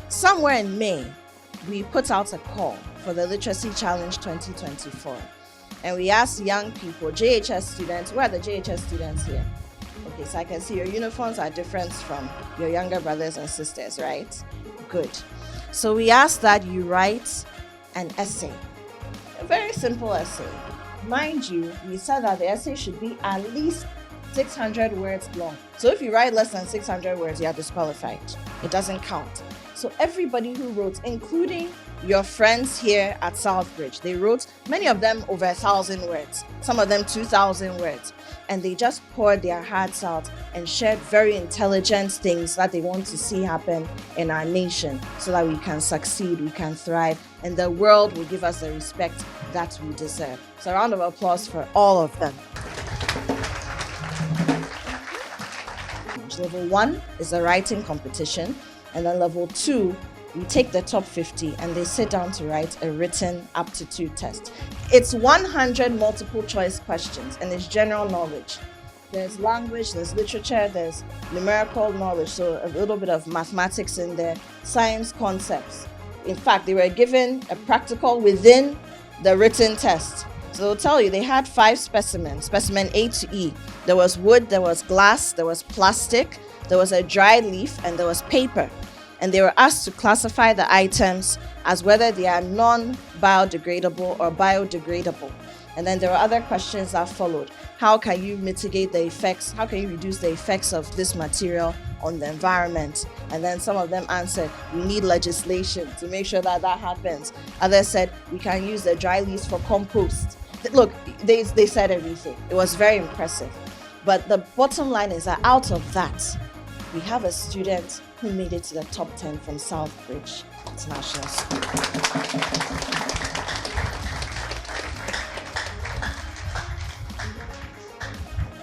Somewhere in May, we put out a call for the Literacy Challenge 2024. And we asked young people, JHS students, where are the JHS students here? Okay, so I can see your uniforms are different from your younger brothers and sisters, right? Good. So we asked that you write an essay, a very simple essay. Mind you, we said that the essay should be at least 600 words long. So if you write less than 600 words, you are disqualified. It doesn't count. So everybody who wrote, including your friends here at Southbridge, they wrote, many of them over 1,000 words, some of them 2,000 words. And they just poured their hearts out and shared very intelligent things that they want to see happen in our nation so that we can succeed, we can thrive, and the world will give us the respect that we deserve. So a round of applause for all of them. Level 1 is a writing competition, and then level 2, we take the top 50 and they sit down to write a written aptitude test. It's 100 multiple choice questions and it's general knowledge. There's language, there's literature, there's numerical knowledge, so a little bit of mathematics in there, science concepts. In fact, they were given a practical within the written test. So they'll tell you they had 5 specimens, specimen A to E. There was wood, there was glass, there was plastic, there was a dry leaf, and there was paper. And they were asked to classify the items as whether they are non-biodegradable or biodegradable. And then there were other questions that followed. How can you mitigate the effects? How can you reduce the effects of this material on the environment? And then some of them answered, we need legislation to make sure that that happens. Others said, we can use the dry leaves for compost. Look, they said everything. It was very impressive. But the bottom line is that out of that, we have a student who made it to the top 10 from Southbridge International School.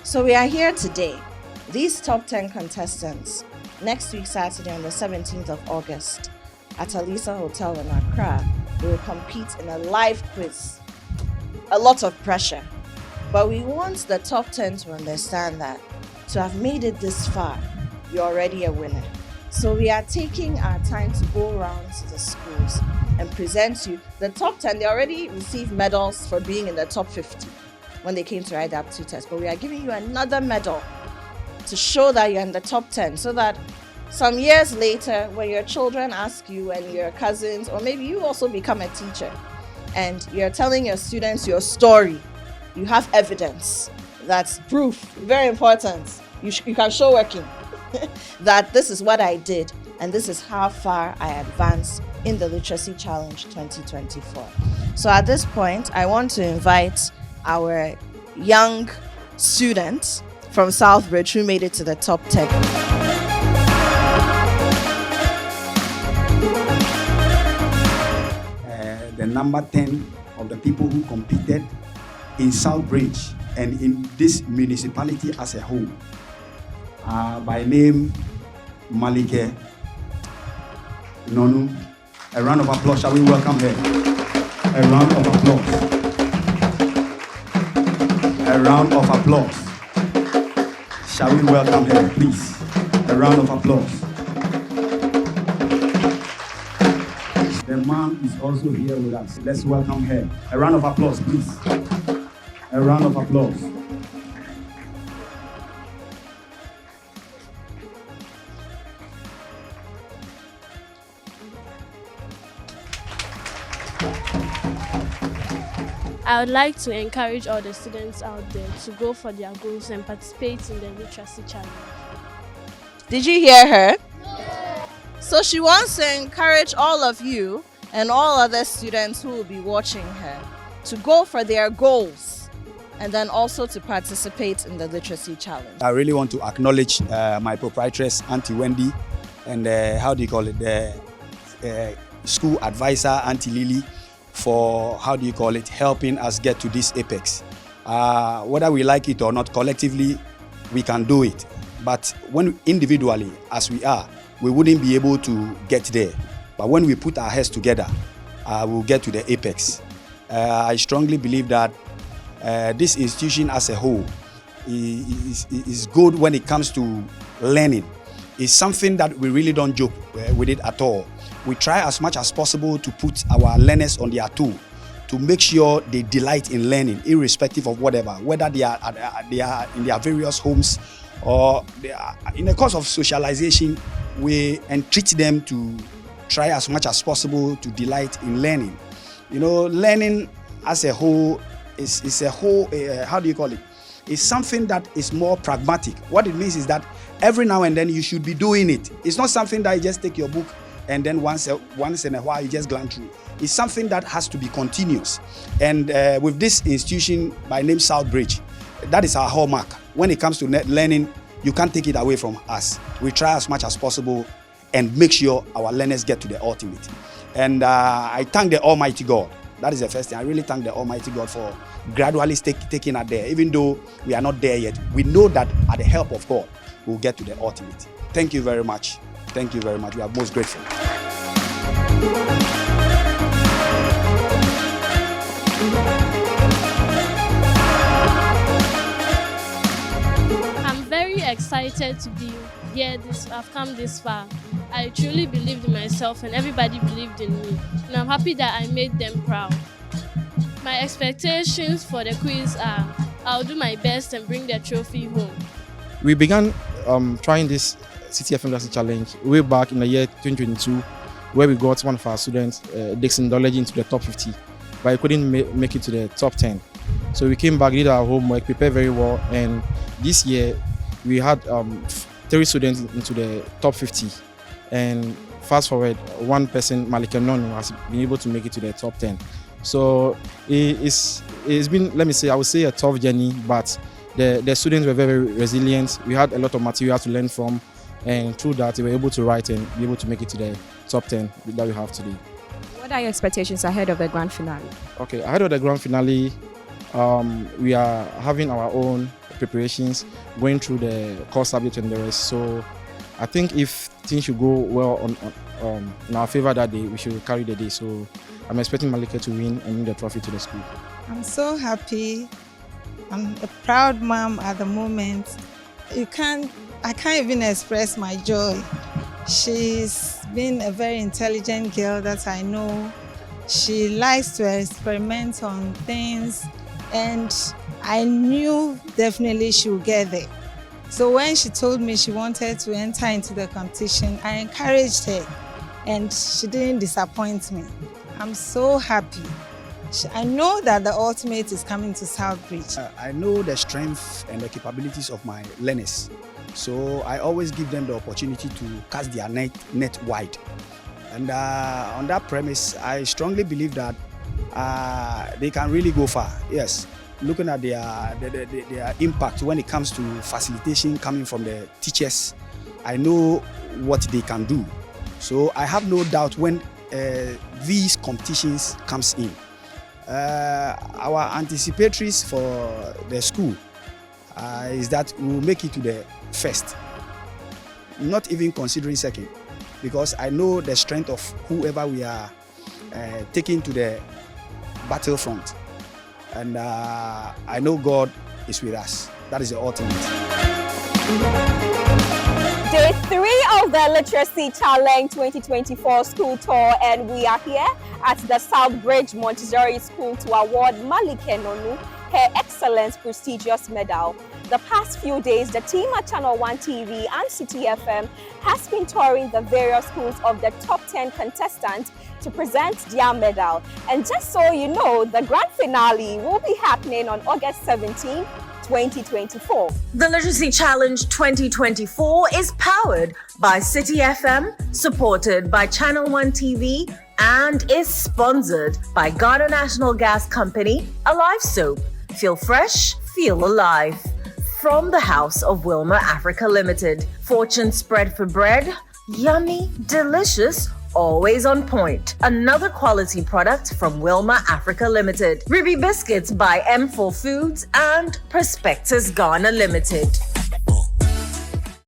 So we are here today. These top 10 contestants, next week Saturday on the 17th of August at Alisa Hotel in Accra, they will compete in a live quiz. A lot of pressure. But we want the top 10 to understand that to have made it this far, you're already a winner. So we are taking our time to go around to the schools and present to you the top 10. They already received medals for being in the top 50 when they came to write the aptitude test. But we are giving you another medal to show that you're in the top 10 so that some years later, when your children ask you and your cousins, or maybe you also become a teacher and you're telling your students your story, you have evidence. That's proof. Very important. You can show working that this is what I did and this is how far I advanced in the Literacy Challenge 2024. So at this point, I want to invite our young student from Southbridge who made it to the top 10. The number 10 of the people who competed in Southbridge and in this municipality as a whole. by name Malike Nonu. A round of applause. Shall we welcome her? A round of applause. A round of applause. Shall we welcome her, please? A round of applause. The mom is also here with us. Let's welcome her. A round of applause, please. A round of applause. I would like to encourage all the students out there to go for their goals and participate in the literacy challenge. Did you hear her? No. So she wants to encourage all of you and all other students who will be watching her to go for their goals and then also to participate in the literacy challenge. I really want to acknowledge my proprietress, Auntie Wendy, and the school advisor, Auntie Lily, for helping us get to this apex. Whether we like it or not, collectively we can do it, but when individually as we are, we wouldn't be able to get there. But when we put our heads together, we'll get to the apex. I strongly believe that this institution as a whole is good when it comes to learning. It's something that we really don't joke with it at all. We try as much as possible to put our learners on their toe to make sure they delight in learning, irrespective of whatever, whether they are in their various homes or they are in the course of socialization. We entreat them to try as much as possible to delight in learning. You know, learning as a whole is a whole, it's something that is more pragmatic. What it means is that every now and then you should be doing it. It's not something that you just take your book and then once in a while you just glance through. It's something that has to be continuous. And with this institution by name Southbridge, that is our hallmark. When it comes to learning, you can't take it away from us. We try as much as possible and make sure our learners get to the ultimate. And I thank the Almighty God. That is the first thing. I really thank the Almighty God for gradually taking us there. Even though we are not there yet, we know that at the help of God, we'll get to the ultimate. Thank you very much. Thank you very much. We are most grateful. I'm very excited to be here. I've come this far. I truly believed in myself and everybody believed in me. And I'm happy that I made them proud. My expectations for the quiz are I'll do my best and bring the trophy home. We began trying this CTF Literacy Challenge way back in the year 2022, where we got one of our students, Dixon Dollege, into the top 50, but he couldn't make it to the top 10. So we came back, did our homework, prepared very well, and this year we had 3 students into the top 50. And fast forward, one person, Malike Nonu, has been able to make it to the top 10. So it's been, let me say, I would say a tough journey, but the students were very resilient. We had a lot of material to learn from, and through that, they were able to write and be able to make it to the top 10 that we have today. What are your expectations ahead of the grand finale? Okay, ahead of the grand finale, we are having our own preparations, going through the core subject and the rest. So I think if things should go well in our favor that day, we should carry the day. So I'm expecting Malike to win and bring the trophy to the school. I'm so happy. I'm a proud mom at the moment. I can't even express my joy. She's been a very intelligent girl that I know. She likes to experiment on things, and I knew definitely she would get there. So when she told me she wanted to enter into the competition, I encouraged her, and she didn't disappoint me. I'm so happy. I know that the ultimate is coming to Southbridge. I know the strength and the capabilities of my learners. So I always give them the opportunity to cast their net wide. And on that premise, I strongly believe that they can really go far. Yes, looking at their impact when it comes to facilitation coming from the teachers, I know what they can do. So I have no doubt when these competitions comes in. Our anticipatories for the school is that we will make it to the first. not even considering second, because I know the strength of whoever we are taking to the battlefront. And I know God is with us. That is the ultimate. Day 3 of the Literacy Challenge 2024 school tour, and we are here at the Southbridge Montessori School to award Malike Nonu her Excellence Prestigious Medal. The past few days, the team at ChannelOne TV and City FM has been touring the various schools of the top 10 contestants to present their medal. And just so you know, the grand finale will be happening on August 17, 2024. The Literacy Challenge 2024 is powered by City FM, supported by ChannelOne TV, and is sponsored by Ghana National Gas Company, Alive Soap. Feel fresh, feel alive. From the House of Wilmer Africa Limited. Fortune spread for bread, yummy, delicious, always on point. Another quality product from Wilmer Africa Limited. Ruby Biscuits by M4 Foods and Prospectus Ghana Limited.